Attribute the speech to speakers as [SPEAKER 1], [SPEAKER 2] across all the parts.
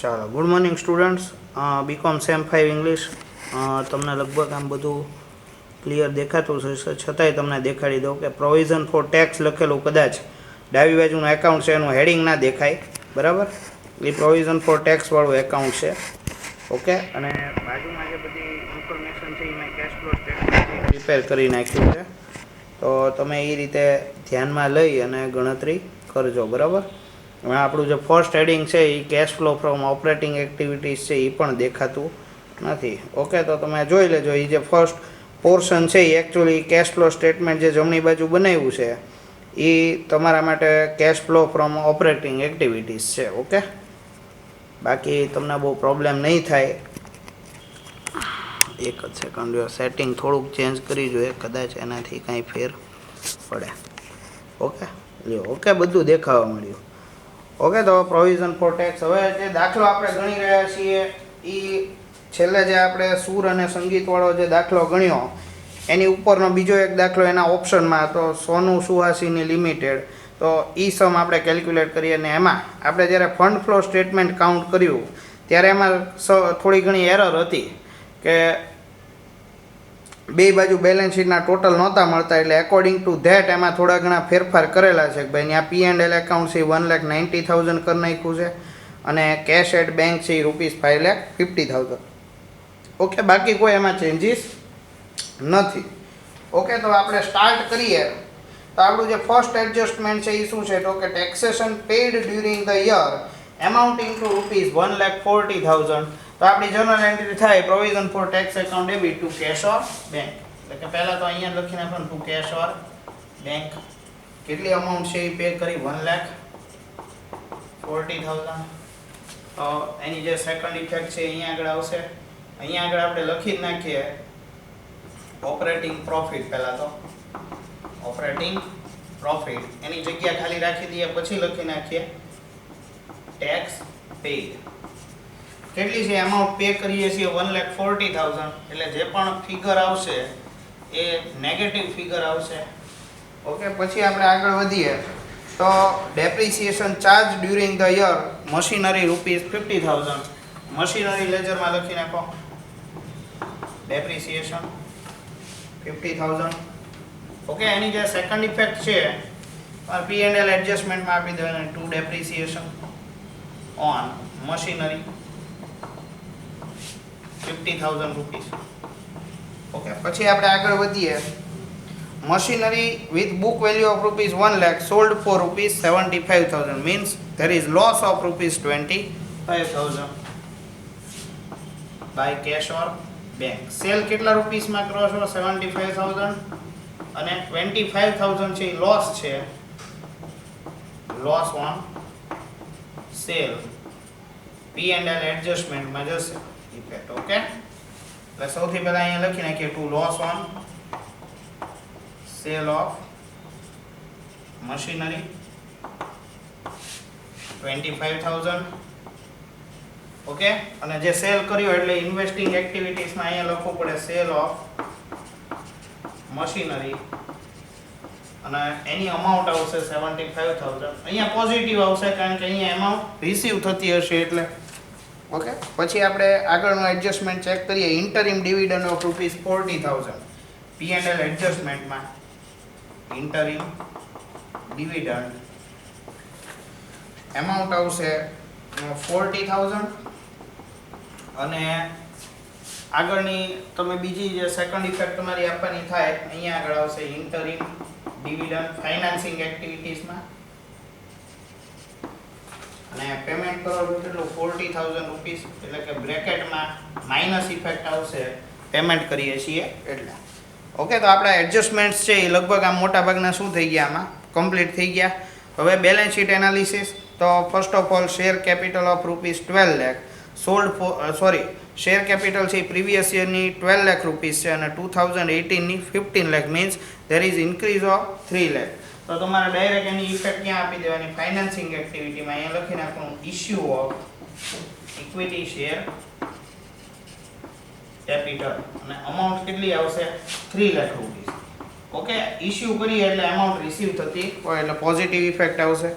[SPEAKER 1] ચાલો, good morning students. BCom sem 5 English. તમને લગભગ આમ બધું ક્લિયર દેખાતું હશે, છતાંય તમને દેખાડી દઉં કે પ્રોવિઝન ફોર ટેક્સ લખેલું કદાચ ડાબી બાજુનું એકાઉન્ટ છે એનું હેડિંગ ના દેખાય, બરાબર? એ પ્રોવિઝન ફોર ટેક્સવાળું એકાઉન્ટ છે, ઓકે. અને બાજુમાં જે બધી ઇન્ફોર્મેશન છે એમાં કેશ ફ્લો સ્ટેટમેન્ટ પ્રિપેર કરી નાખ્યું છે, તો તમે એ રીતે ધ્યાનમાં લઈ અને ગણતરી કરજો, બરાબર? હવે આપણું જે ફર્સ્ટ હેડિંગ છે એ cash flow from operating activities છે, એ પણ દેખાતું નથી, ઓકે. તો તમે જોઈ લેજો, એ જે ફર્સ્ટ પોર્શન છે એ એકચ્યુઅલી કેશ ફ્લો સ્ટેટમેન્ટ જે જમણી બાજુ બનાવ્યું છે એ તમારા માટે cache flow from operating activities છે, ઓકે. બાકી તમને બહુ પ્રોબ્લેમ નહીં થાય. એક જ સેકન્ડ, સેટિંગ થોડુંક ચેન્જ કરી જોઈએ, કદાચ એનાથી કાંઈ ફેર પડે, ઓકે. લ્યો, ઓકે, બધું દેખાવા મળ્યું, ઓકે. તો પ્રોવિઝન ફોર ટેક્સ. હવે જે દાખલો આપણે ગણી રહ્યા છીએ એ છેલ્લે જે આપણે સૂર અને સંગીતવાળો જે દાખલો ગણ્યો એની ઉપરનો બીજો એક દાખલો એના ઓપ્શનમાં હતો, સોનું સુહાસીની લિમિટેડ. તો એ સમ આપણે કેલ્ક્યુલેટ કરીએ અને એમાં આપણે જ્યારે ફંડ ફ્લો સ્ટેટમેન્ટ કાઉન્ટ કર્યું ત્યારે એમાં થોડી ઘણી એરર હતી કે બે બાજુ બેલેન્સ શીટના ટોટલ નહોતા મળતા, એટલે એકોર્ડિંગ ટુ ધેટ એમાં થોડા ઘણા ફેરફાર કરેલા છે કે ભાઈ ત્યાં P&L એકાઉન્ટ છે 1,90,000 કરી નાખ્યું છે અને કેશ એટ બેંક છે ₹5,50,000, ઓકે. બાકી કોઈ એમાં ચેન્જીસ નથી, ઓકે. તો આપણે સ્ટાર્ટ કરીએ. તો આપણું જે ફર્સ્ટ એડજસ્ટમેન્ટ છે એ શું છે, તો કે taxation paid during the year amounting to ₹1,40,000. તો આપણી જનરલ એન્ટ્રી થાય provision for tax account debit to cash or bank. એટલે કે પહેલાં તો અહીંયા લખી નાખવાનું ટુ કેશ ઓર બેંક. કેટલી અમાઉન્ટ છે એ પે કરી? 1,40,000. તો એની જે સેકન્ડ ઇફેક્ટ છે અહીંયા આગળ આવશે. અહીંયા આગળ આપણે લખી જ નાખીએ ઓપરેટિંગ પ્રોફિટ. પહેલાં તો ઓપરેટિંગ પ્રોફિટ એની જગ્યા ખાલી રાખી દઈએ, પછી લખી નાખીએ ટેક્સ પેઇડ. કેટલી છે અમાઉન્ટ પે કરીએ છીએ? 1,40,000. એટલે જે પણ ફિગર આવશે એ નેગેટિવ ફિગર આવશે, ઓકે. પછી આપણે આગળ વધીએ તો depreciation charge during the year machinery ₹50,000. Machinery લેજરમાં લખી નાખો ડેપ્રિસિએશન 50,000, ઓકે. એની જે સેકન્ડ ઇફેક્ટ છે P&L એડજસ્ટમેન્ટમાં આપી દેવાની to depreciation on machinery ₹50,000, okay. પછી આપણે આગળ વધીએ. Machinery with book value of ₹1,00,000 sold for ₹75,000 means there is loss of ₹25,000 by cash or bank. Sale કેટલા રૂપીસમાં કરો છો? 75,000 અને 25,000 છે એ લોસ છે, લોસ ઓન સેલ. P&L એડજસ્ટમેન્ટમાં જશે ઇફેક્ટ, ઓકે. એટલે સૌથી પહેલા અહીંયા લખી નાખીએ to loss on sale of machinery 25,000, okay. અને જે સેલ કર્યો એટલે ઇન્વેસ્ટિંગ એક્ટિવિટીઝમાં અહીંયા લખવું પડે સેલ ઓફ મશીનરી અને એની અમાઉન્ટ આવશે 75,000. અહીંયા પોઝિટિવ આવશે કારણ કે અહીંયા અમાઉન્ટ રિસીવ થતી હશે એટલે, ઓકે. પછી આપણે આગળનું એડજસ્ટમેન્ટ ચેક કરીએ. Interim dividend of ₹40,000. P&L એડજસ્ટમેન્ટમાં ઇન્ટરિમ ડિવિડન્ડ એમાઉન્ટ આવશે 40,000 અને આગળની તમે બીજી જે સેકન્ડ ઇફેક્ટ તમારી આપવાની થાય અહીંયા આગળ આવશે ઇન્ટરિમ ડિવિડન્ડ ફાઇનાન્સિંગ એક્ટિવિટીઝમાં અને પેમેન્ટ કરો કેટલું? ₹40,000, એટલે કે બ્રેકેટમાં માઇનસ ઇફેક્ટ આવશે પેમેન્ટ કરીએ છીએ એટલે, ઓકે. તો આપણા એડજસ્ટમેન્ટ્સ છે એ લગભગ આમ મોટા ભાગના શું થઈ ગયા, આમાં કમ્પ્લીટ થઈ ગયા. હવે બેલેન્સ શીટ એનાલિસિસ. તો first of all share capital of ₹12,00,000 sold for share capital છે એ પ્રીવિયસ યરની ₹12,00,000 છે અને 2018ની 15,00,000 means there is increase of 3,00,000. તો તમારે ડાયરેક્ટ એની ઇફેક્ટ ક્યાં આપી દેવાની? ફાઇનાન્સિંગ એક્ટિવિટીમાં. અહીંયા લખી નાખવાનું issue of equity share capital અને અમાઉન્ટ કેટલી આવશે? ₹3,00,000, ઓકે. ઇશ્યુ કરીએ એટલે અમાઉન્ટ રિસીવ થતી હોય એટલે પોઝિટિવ ઇફેક્ટ આવશે.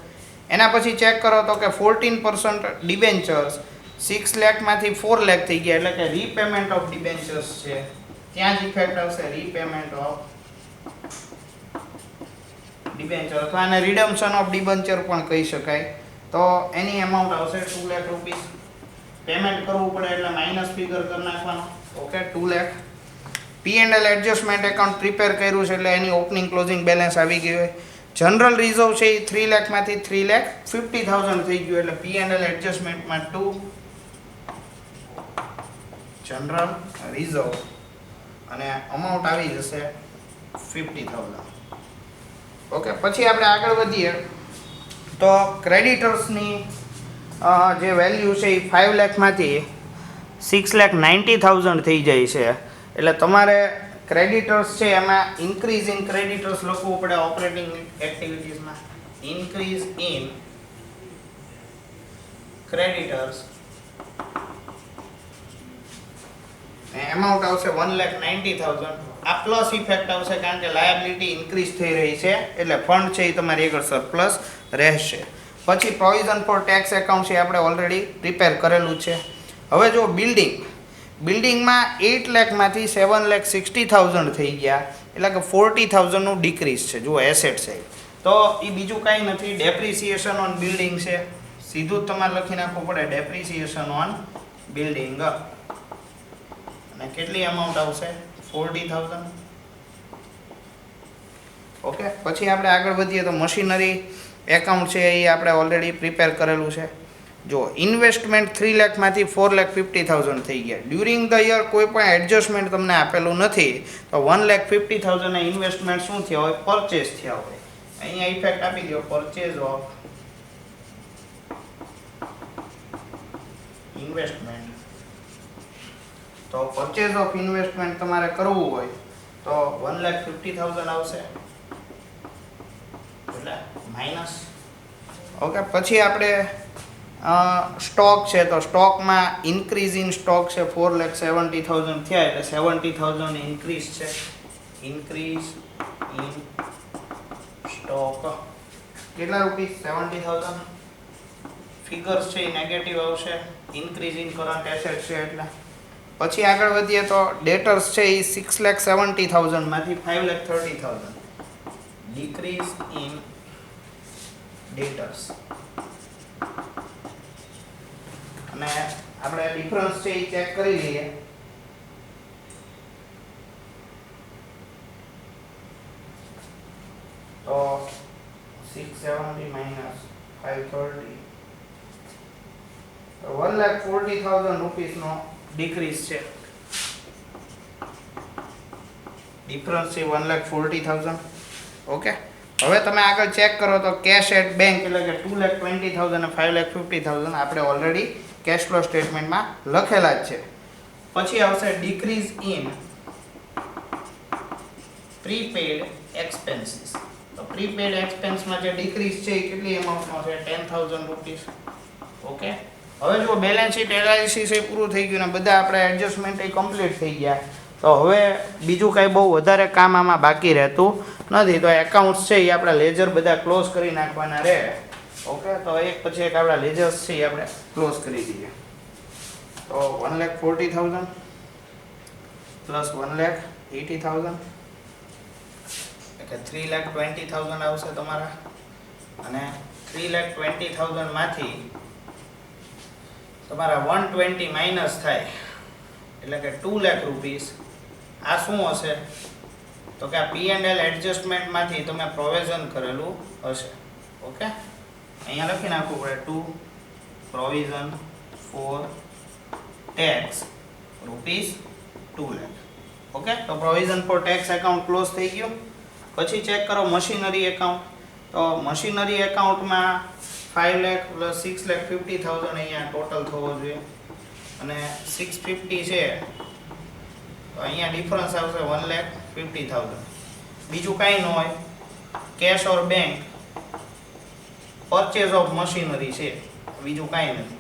[SPEAKER 1] એના પછી ચેક કરો તો કે 14% ડિબેન્ચર્સ 6 લાખમાંથી 4 લાખ થઈ ગયા, એટલે કે રીપેમેન્ટ ઓફ ડિબેન્ચર્સ છે, ત્યાં જ ઇફેક્ટ આવશે રીપેમેન્ટ ઓફ ડિબેન્ચર, અથવા આને રિડમ્પશન ઓફ ડિબેન્ચર પણ કહી શકાય. તો એની અમાઉન્ટ આવશે 2 લાખ રૂપીસ. પેમેન્ટ કરવું પડે એટલે માઇનસ ફિગર કરી નાખવાનો. Okay, 2 lakh. P&L adjustment account prepare કર્યું છે એટલે એની ઓપનિંગ ક્લોઝિંગ બેલેન્સ આવી ગયું હોય. જનરલ રિઝર્વ છે એ 3 લાખમાંથી 3,50,000 થઈ ગયું, એટલે P&L એડજસ્ટમેન્ટમાં 2 જનરલ રિઝર્વ અને અમાઉન્ટ આવી જશે 50,000. ઓકે, પછી આપણે આગળ વધીએ તો ક્રેડિટર્સની જે વેલ્યુ છે એ 5 લાખમાંથી 6,90,000 થઈ જાય છે, એટલે તમારે ક્રેડિટર્સ છે એમાં ઇન્ક્રીઝ ઇન ક્રેડિટર્સ લખવું પડે ઓપરેટિંગ એક્ટિવિટીઝમાં. ઇન્ક્રીઝ ઇન ક્રેડિટર્સ એમાઉન્ટ આવશે 1,90,000. આ પ્લસ ઇફેક્ટ આવશે કારણ કે લાયબિલિટી ઇન્ક્રીઝ થઈ રહી છે, એટલે ફંડ છે એ તમારી આગળ સરપ્લસ રહેશે. પછી પ્રોવિઝન ફોર ટેક્સ એકાઉન્ટ છે આપણે ઓલરેડી પ્રિપેર કરેલું છે. હવે જો બિલ્ડિંગમાં 8 લાખમાંથી 7,60,000 થઈ ગયા, એટલે કે 40,000નું ડિક્રીઝ છે. જુઓ એસેટ છે તો એ બીજું કાંઈ નથી, ડેપ્રિસિએશન ઓન બિલ્ડિંગ છે. સીધું જ તમારે લખી નાખવું પડે ડેપ્રિસિએશન ઓન બિલ્ડિંગ. અને કેટલી અમાઉન્ટ આવશે? 40,000. ઓકે, પછી આપણે આગળ વધીએ તો મશીનરી એકાઉન્ટ છે એ આપણે ઓલરેડી પ્રિપેર કરેલું છે. જો ઇન્વેસ્ટમેન્ટ 3 લાખમાંથી 4,50,000 થઈ ગયા. ડ્યુરિંગ ધ યર કોઈ પણ એડજસ્ટમેન્ટ તમને આપેલું નથી, તો 1,50,000 ના ઇન્વેસ્ટમેન્ટ શું થયા હોય? પરચેસ થયા હોય. અહીંયા ઇફેક્ટ આપી દો પરચેઝ ઓફ ઇન્વેસ્ટમેન્ટ. તો પરચેઝ ઓફ ઇન્વેસ્ટમેન્ટ તમારે કરવું હોય તો 1,50,000 આવશે, એટલે માઇનસ. ઓકે, પછી આપણે સ્ટોક છે તો સ્ટોકમાં ઇન્ક્રીઝ ઇન સ્ટોક છે 4,70,000 થયા, એટલે 70,000 ઇન્ક્રીઝ છે. ઇન્ક્રીઝ ઇન સ્ટોક કેટલા રૂપીસ? 70,000. ફિગર્સ છે એ નેગેટિવ આવશે, ઇન્ક્રીઝ ઇન કરંટ એસેટ છે એટલે. પછી આગળ વધીએ તો ડેટર્સ છે એ 6,70,000 માંથી 5,30,000 ડિક્રીઝ ઇન ડેટર્સ. અને આપણે ડિફરન્સ છે એ ચેક કરી લઈએ. તો 670 minus 530 તો 1,40,000 રૂપીસનો ડિક્રીઝ છે. ડિફરન્સ છે 1,40,000. ઓકે, હવે તમે આગળ ચેક કરો તો કેશ એટ બેંક એટલે કે 2,20,000 અને 5,50,000 આપણે ઓલરેડી કેશ ફ્લો સ્ટેટમેન્ટમાં લખેલા જ છે. પછી આવશે ડિક્રીઝ ઇન પ્રીપેડ એક્સપેન્સીસ. તો પ્રીપેડ એક્સપેન્સમાં જે ડિક્રીઝ છે એ કેટલી એમાઉન્ટનો છે? 10,000 રૂપીસ. ઓકે, હવે જો બેલેન્સ શીટ એનાલિસિસ એ પૂરું થઈ ગયું ને બધા આપણે એડજસ્ટમેન્ટ એ કમ્પ્લીટ થઈ ગયા, તો હવે બીજું કાંઈ બહુ વધારે કામ આમાં બાકી રહેતું નથી. તો એકાઉન્ટ્સ છે એ આપણે લેજર બધા ક્લોઝ કરી નાખવાના રહે. ઓકે, તો એક પછી એક આપણા લેજર્સ છે એ આપણે ક્લોઝ કરી દઈએ. તો 1,40,000 પ્લસ 1,80,000 એટલે 3,20,000 આવશે તમારા. અને 3,20,000 માંથી તમારા 120 માઇનસ થાય એટલે કે 2 લાખ રૂપીસ. આ શું હશે? તો કે આ P&L એડજસ્ટમેન્ટમાંથી તમે પ્રોવિઝન કરેલું હશે. ઓકે, અહીંયા લખી નાખવું પડે 2 provision for tax rupees 2 lakh. Okay, તો provision for tax account close થઈ ગયું. પછી ચેક કરો મશીનરી એકાઉન્ટ. તો મશીનરી એકાઉન્ટમાં 5 લાખ પ્લસ 6,50,000 અહીંયા ટોટલ થવો જોઈએ, અને 650 છે તો અહીંયા ડિફરન્સ આવશે 1,50,000. બીજું કાંઈ ન હોય, cash or bank purchase of machinery છે, બીજું કાંઈ નથી.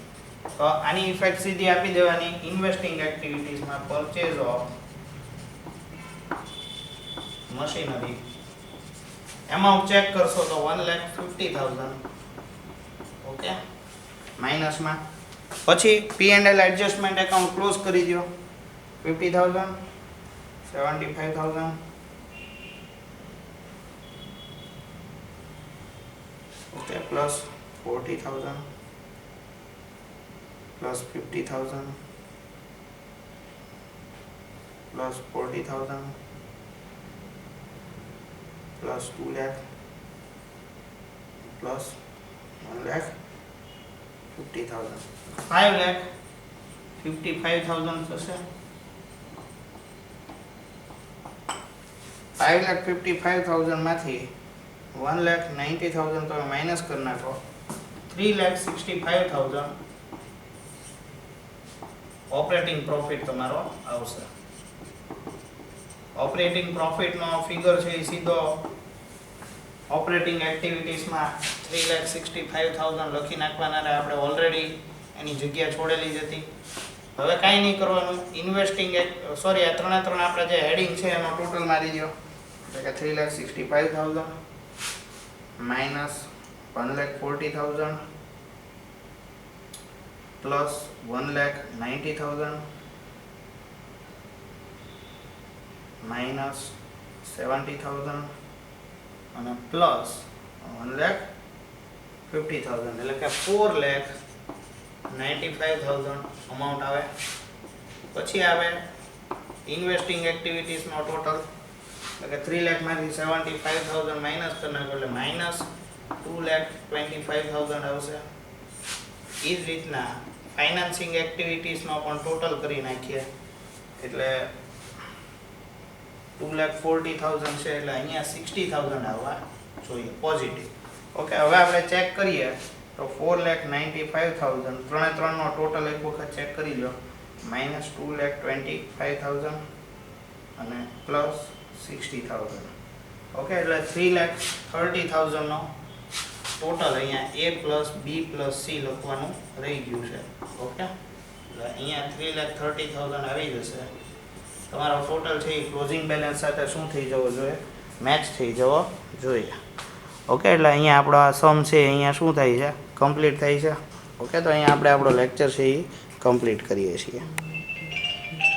[SPEAKER 1] તો આની ઇફેક્ટ સીધી આપી દેવાની ઇન્વેસ્ટિંગ એક્ટિવિટીઝમાં purchase of machinery. Amount check કરશો તો 1,50,000. ઓકે, માઇનસમાં. પછી P&L એડજસ્ટમેન્ટ એકાઉન્ટ ક્લોઝ કરી દો. 50,000, 75,000, okay, plus 40,000, plus 50,000, plus 40,000, plus 2 lakh, plus 1,50,000, 5,55,000 થશે. 5,55,000 માંથી 1,90,000 તમે માઇનસ કરી નાખો. 3,65,000 ઓપરેટિંગ પ્રોફિટ તમારો આવશે. ઓપરેટિંગ પ્રોફિટનો ફિગર છે એ સીધો ઓપરેટિંગ એક્ટિવિટીઝમાં 3,65,000 લખી નાખવાના. આપણે ઓલરેડી એની જગ્યા છોડેલી જ હતી. હવે કાંઈ નહીં કરવાનું. ઇન્વેસ્ટિંગ સોરી, આ ત્રણે ત્રણ આપણે જે હેડિંગ છે એનો ટોટલ મારી દો. એટલે કે 3,65,000 માઇનસ 1,40,000 પ્લસ 1,90,000 માઇનસ 70,000 અને પ્લસ 1,50,000 એટલે કે 4,95,000 અમાઉન્ટ આવે. પછી આવે ઇન્વેસ્ટિંગ એક્ટિવિટીઝનો ટોટલ, એટલે કે 3 લાખ માંથી 75,000 માઇનસ કરી નાખો એટલે માઇનસ 2,25,000 આવશે. એ જ રીતના ફાઇનાન્સિંગ એક્ટિવિટીઝનો પણ ટોટલ કરી નાખીએ એટલે 2,40,000 છે એટલે અહીંયા 60,000 આવવા જોઈએ પોઝિટિવ. ઓકે, હવે આપણે ચેક કરીએ તો 4,95,000 ત્રણે ત્રણનો ટોટલ એક વખત ચેક કરી લો. માઇનસ 2,25,000 અને પ્લસ 60,000. ઓકે, એટલે 3,30,000 નો ટોટલ અહીંયા A plus B plus C લખવાનું રહી ગયું છે. ઓકે, એટલે અહીંયા 3,30,000 આવી જશે. તમારો ટોટલ છે એ ક્લોઝિંગ બેલેન્સ સાથે શું થઈ જવો જોઈએ? મેચ થઈ જવો જોઈએ. ઓકે, એટલે અહીંયા આપણો આ સમ છે અહીંયા શું થાય છે? કમ્પ્લીટ થાય છે. ઓકે, તો અહીંયા આપણે આપણો લેક્ચર છે એ કમ્પ્લીટ કરીએ છીએ.